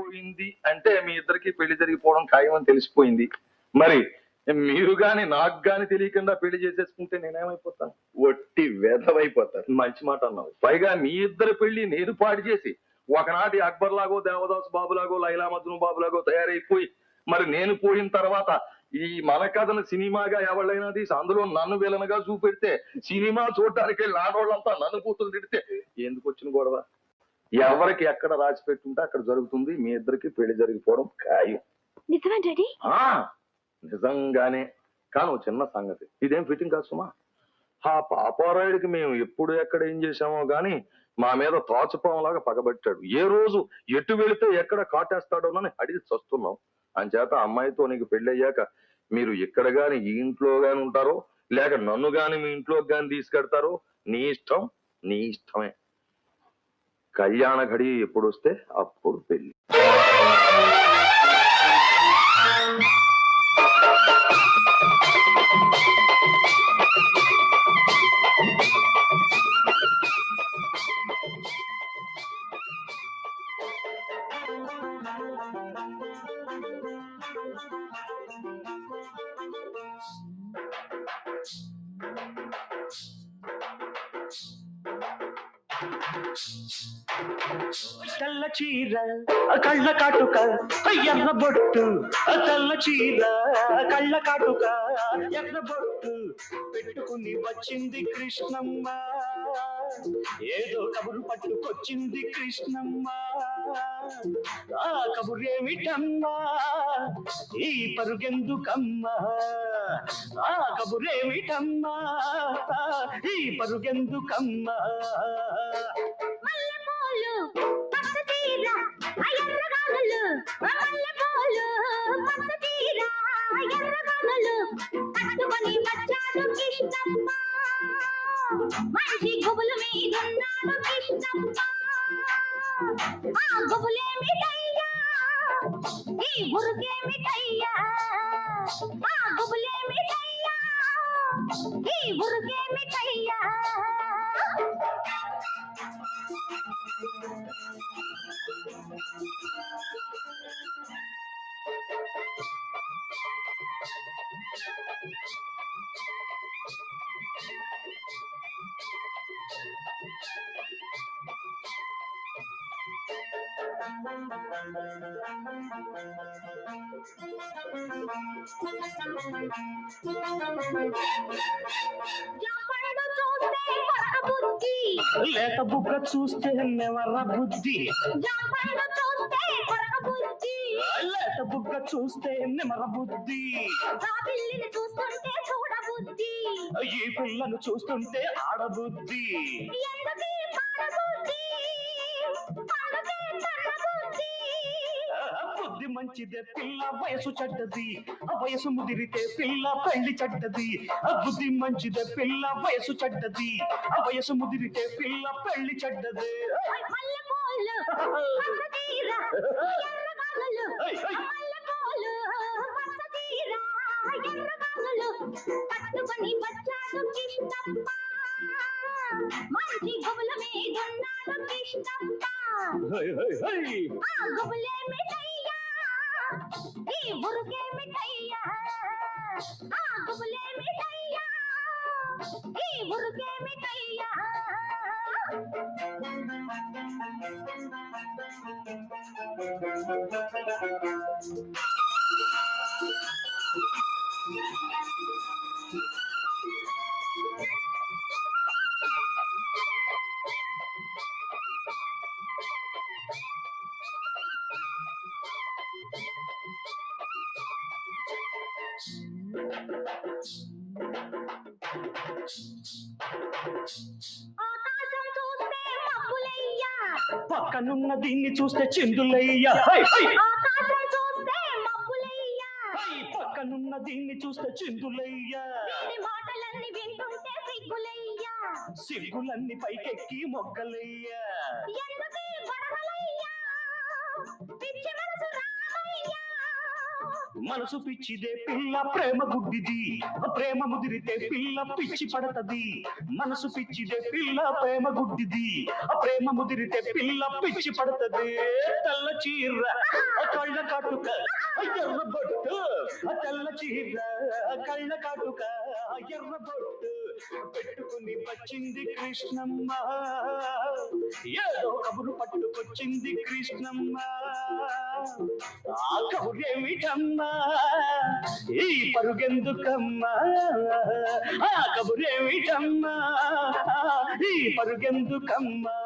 జరిగిపోయింది అంటే మీ ఇద్దరికి పెళ్లి జరిగిపోవడం ఖాయం అని తెలిసిపోయింది. మరి మీరు గాని నాకు గాని తెలియకుండా పెళ్లి చేసేసుకుంటే నేనేమైపోతాను? ఒట్టి వెధవైపోతారు. మంచి మాట అన్నావు. పైగా మీ ఇద్దరు పెళ్లి నేను పాడు చేసి ఒకనాటి అక్బర్ లాగో దేవదాస్ బాబులాగో లైలా మజ్ను బాబులాగో తయారైపోయి మరి నేను పోయిన తర్వాత ఈ మన కథను సినిమాగా ఎవరైనా తీసి అందులో నన్ను విలనగా చూపెడితే సినిమా చూడటానికి లాడోళ్ళంతా నన్ను కూతురు తిడితే ఎందుకు వచ్చిన గొడవ? ఎవరికి ఎక్కడ రాసి పెట్టుంటే అక్కడ జరుగుతుంది. మీ ఇద్దరికి పెళ్లి జరిగిపోవడం ఖాయం. నిజమా డాడీ? నిజంగానే. కానీ ఓ చిన్న సంగతి, ఇదేం ఫిట్టింగ్ కాదు సుమా. ఆ పాపారాయుడికి మేము ఎప్పుడు ఎక్కడ ఏం చేశామో గాని మా మీద తాచుపాంలాగా పగబట్టాడు. ఏ రోజు ఎటు వెళితే ఎక్కడ కాటేస్తాడోనని అడిగి చస్తున్నాం. అంచేత అమ్మాయితో నీకు పెళ్ళయ్యాక మీరు ఇక్కడ గాని ఈ ఇంట్లో గాని ఉంటారో లేక నన్ను గాని మీ ఇంట్లోకి గాని తీసుకెడతారో నీ ఇష్టం, నీ ఇష్టమే. కళ్యాణ ఘడి ఎప్పుడు వస్తే అప్పుడు పెళ్లి. తెల్ల చీర కళ్ళ కాటుక ఎర్ర బొట్టు, తెల్ల చీర కళ్ళ కాటుక ఎర్ర బొట్టు పెట్టుకుని వచ్చింది కృష్ణమ్మ. ఏదో కబురు పట్టుకొచ్చింది కృష్ణమ్మ. ఆ కబురేమిటమ్మా, ఈ పరుగెందుకమ్మా? ఆ కబురేమిటమ్మా, ఈ పరుగెందుకమ్మా? మంచి గుబులు మీదున్నాడు కృష్ణమ్మ. ఆ గుబులేమిటయ్యా, ఈ బురుగేమిటయ్యా? ఆ గుబులేమిటయ్యా, ఈ బురుగేమిటయ్యా? లేత బుగ్గ చూస్తే నెవర బుద్ధి, లేత బుగ్గ చూస్తే నెమర బుద్ధి, ఈ పిల్లను చూస్తుంటే ఆడబుద్ధి. బుద్ధి మంచిదే పిల్ల వయసు చెడ్డది, వయసు ముదిరితే పిల్ల పెళ్లి చెడ్డది. బుద్ధి మంచిదే పిల్ల వయసు చెడ్డది, వయసు ముదిరితే పిల్ల పెళ్లి చెడ్డది. మంచి గుబుల మీదున్నాడు కృష్ణమ్మ. ఆ గుబులేమిటయ్యా, ఈ బురుగేమిటయ్యా? ఆ గుబులేమిటయ్యా, ఈ బురుగేమిటయ్యా? ఆకాశం చూస్తే మబ్బులయ్యా, పక్కనున్న దీన్ని చూస్తే చిందులయ్యా. ఆకాశం చూస్తే మబ్బులయ్యా, పక్కనున్న దీన్ని చూస్తే చిందులయ్యా. వీడి మాటలన్నీ వింటుంటే సిగ్గులయ్యా, సిగ్గులన్నీ పైకెక్కి మొగ్గలయ్యా. ఎందుకీ గొడవలయ్యా, పిచ్చి మనసు రామయ్యా? మనసు పిచ్చిదే పిల్ల ప్రేమ గుడ్డిది ప్రేమ ముదిరితే పిల్ల పిచ్చి పడతది మనసు పిచ్చిదే పిల్ల ప్రేమ గుడ్డిది ప్రేమ ముదిరితే పిల్ల పిచ్చి పడతది తెల్ల చీర కళ్ళ కాటుక ఎర్ర బొట్టు తెల్ల చీర కళ్ళ కాటుక ఎర్ర బొట్టు పెట్టుకుని వచ్చింది కృష్ణమ్మ ఏదో కబురు పట్టుకొచ్చింది కృష్ణమ్మ ఆ కబురేమిటమ్మా ఈ పరుగెందుకమ్మా ఆ కబురేమిటమ్మా ఈ పరుగెందుకమ్మా